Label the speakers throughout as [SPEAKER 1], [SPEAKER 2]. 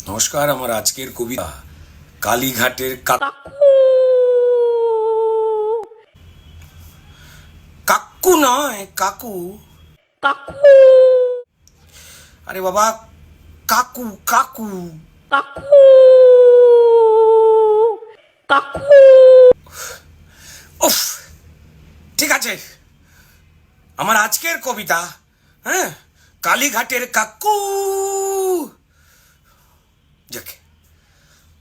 [SPEAKER 1] নমস্কার। আমার আজকের কবিতা কালীঘাটের কাকু নয় কাকু।
[SPEAKER 2] কাকু
[SPEAKER 1] আরে বাবা, কাকু কাকু।
[SPEAKER 2] কাকু কাকু
[SPEAKER 1] উফ, ঠিক আছে। আমার আজকের কবিতা, হ্যাঁ, কালীঘাটের কাকু। যাকে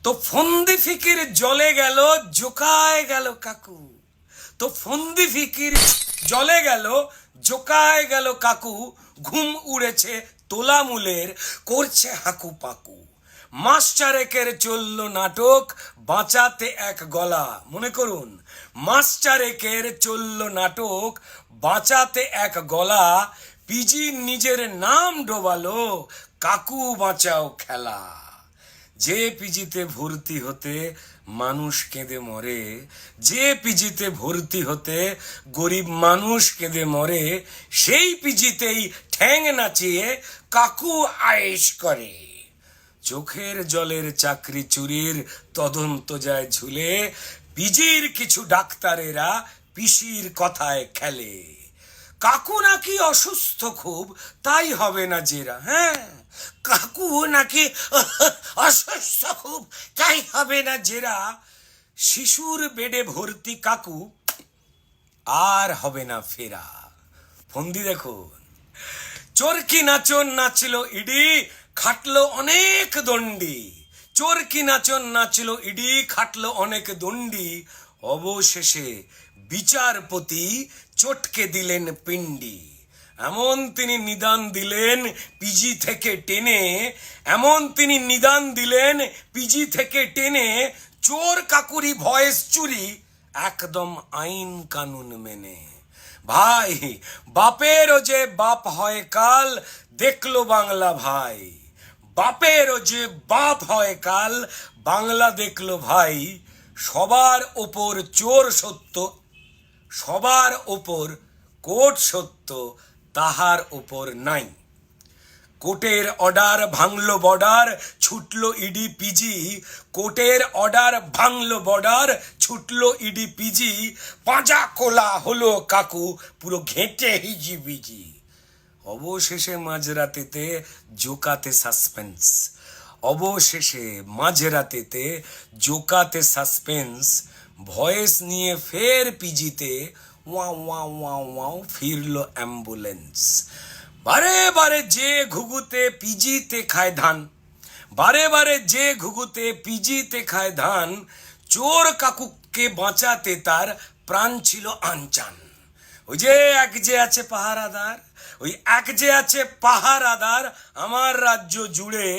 [SPEAKER 1] তো ফন্দি ফিকির জলে গেল, জোকায় গেল কাকু। তো ফন্দি ফিকির জলে গেল, জোকায় গেল কাকু। ঘুম উড়েছে তোলামুলের, করছে হাকু পাকু। মাস চারেকের চলল নাটক, বাঁচাতে এক গলা। মনে করুন, মাস চারেকের চলল নাটক, বাঁচাতে এক গলা। পিজি নিজের নাম ডোবালো, কাকু বাঁচাও খেলা। যে পিজিতে ভর্তি হতে মানুষ কেঁদে মরে, যে পিজিতে ভর্তি হতে গরিব মানুষ কেঁদে মরে, সেই পিজিতেই ঠ্যাং নাচিয়ে কাকু আয়েশ করে। চোখের জলের চাকরি চুরির তদন্ত যায় ঝুলে, পিজির কিছু ডাক্তারেরা পিসির কথায় খেলে। কাকু নাকি অসুস্থ খুব, তাই হবে না জেরা। হ্যাঁ, কাকু নাকি অসুস্থ খুব, তাই হবে না জেরা। শিশুর বেডে ভর্তি কাকু, আর হবে না ফেরা। ফন্দি দেখুন, চোরকি নাচন নাচলো ইডি, খাটলো অনেক দণ্ডি। চোরকি নাচন নাচলো ইডি, খাটলো অনেক দণ্ডি। অবশেষে বিচারপতি চটকে দিলেন পিণ্ডি। এমন তিনি নিদান দিলেন পিজি থেকে টেনে, এমন তিনি নিদান দিলেন পিজি থেকে টেনে। চোর কাকুরি ভয়েস চুরি, একদম আইন কানুন মেনে। ভাই, বাপেরও যে বাপ হয় কাল, দেখলো বাংলা ভাই। বাপেরও যে বাপ হয় কাল, বাংলা দেখলো ভাই। সবার ওপর চোর সত্য, সবার ওপর কোর্ট সত্য, তাহার ওপর নাই। কোর্টের অর্ডার ভাঙলো বর্ডার, ছুটলো ইডি পিজি। কোর্টের অর্ডার ভাঙলো বর্ডার, ছুটলো ইডি পিজি। পাঁজা খোলা হলো কাকু, পুরো ঘেঁটে হিজিবিজি। অবশেষে মাঝরাতেতে জোকাতে সাসপেন্স, অবশেষে মাঝরাতেতে জোকাতে সাসপেন্স। ভয়েস নিয়ে ফের পিজিতে, ওয়া ওয়া ওয়া ওয়াও ফিরলো অ্যাম্বুলেন্স। বারে বারে যে ঘুঘুতে পিজিতে খায় ধান, বারে বারে যে ঘুঘুতে পিজিতে খায় ধান। চোর কাকুকে বাঁচাতে তার প্রাণ ছিল আনচান। ওই যে এক যে আছে পাহারাদার, ওই এক যে আছে পাহারাদার আমার রাজ্য জুড়ে,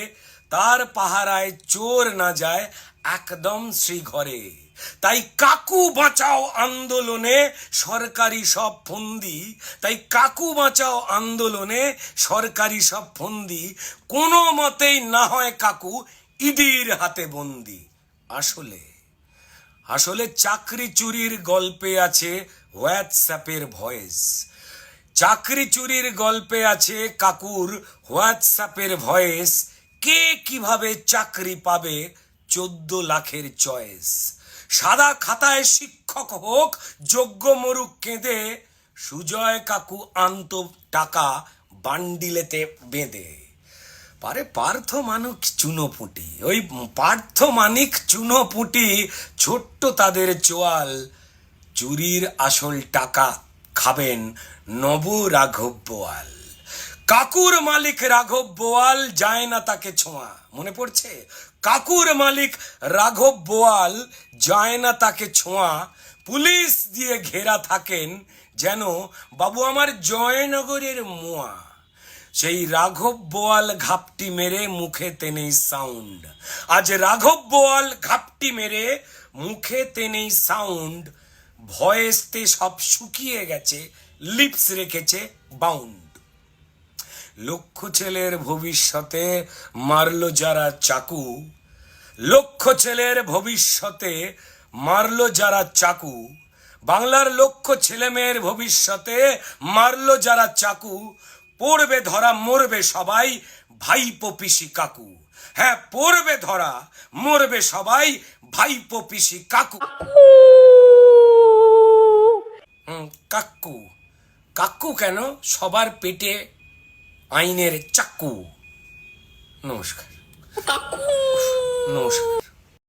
[SPEAKER 1] তার পাহারায় চোর না যায় একদম শ্রীঘরে। তাই কাকু বাঁচাও আন্দোলনে সরকারি সব ফন্দি, তাই কাকু বাঁচাও আন্দোলনে সরকারি সব ফন্দি। কোনো মতেই না হয় কাকু ইডির হাতে বন্দি। আসলে আসলে চাকরি চুরির গল্পে আছে হোয়াটসঅ্যাপের ভয়েস। চাকরি চুরির গল্পে আছে কাকুর হোয়াটসঅ্যাপের ভয়েস। কে কিভাবে চাকরি পাবে 14 লাখের চয়েস। সাদা খাতায় শিক্ষক হোক, যোগ্য মরুক কেঁদে। সুজয় কাকু আনত টাকা বান্ডিলেতে বেঁধে। পারে পার্থ মানিক চুনোপুটি, ওই পার্থ মানিক চুনোপুটি, ছোট্ট তাদের চোয়াল। চুরির আসল টাকা খাবেন নব রাঘব বোয়াল। কাকুর মালিক রাঘব বোয়াল, যায় না তাকে ছোঁয়া। মনে পড়ছে? কাকুর মালিক রাঘব বোয়াল, যায় না তাকে ছোঁয়া। পুলিশ দিয়ে ঘেরা থাকেন যেন বাবু আমার জয়নগরের মোয়া। সেই রাঘব বোয়াল ঘাপটি মেরে মুখে তেনেই সাউন্ড। আজ রাঘব বোয়াল ঘাপটি মেরে মুখে তেনেই সাউন্ড। ভয়েসতে সব শুকিয়ে গেছে, লিপস রেখেছে বাউন্ড। লক্ষ ছেলের ভবিষ্যতে মারলো যারা চাকু, লক্ষ ছেলের ভবিষ্যতে মারলো যারা চাকু। বাংলার লক্ষ ছেলে মেয়ের ভবিষ্যতে মারলো যারা চাকু। পড়বে ধরা মরবে সবাই, ভাইপো পিসি কাকু। হ্যাঁ পড়বে ধরা, মরবে সবাই, ভাইপো পিসি কাকু। কাকু, কাকু কেন? সবার পেটে আইনের চাক্কু। নমস্কার।
[SPEAKER 2] কাকু
[SPEAKER 1] নমস্কার।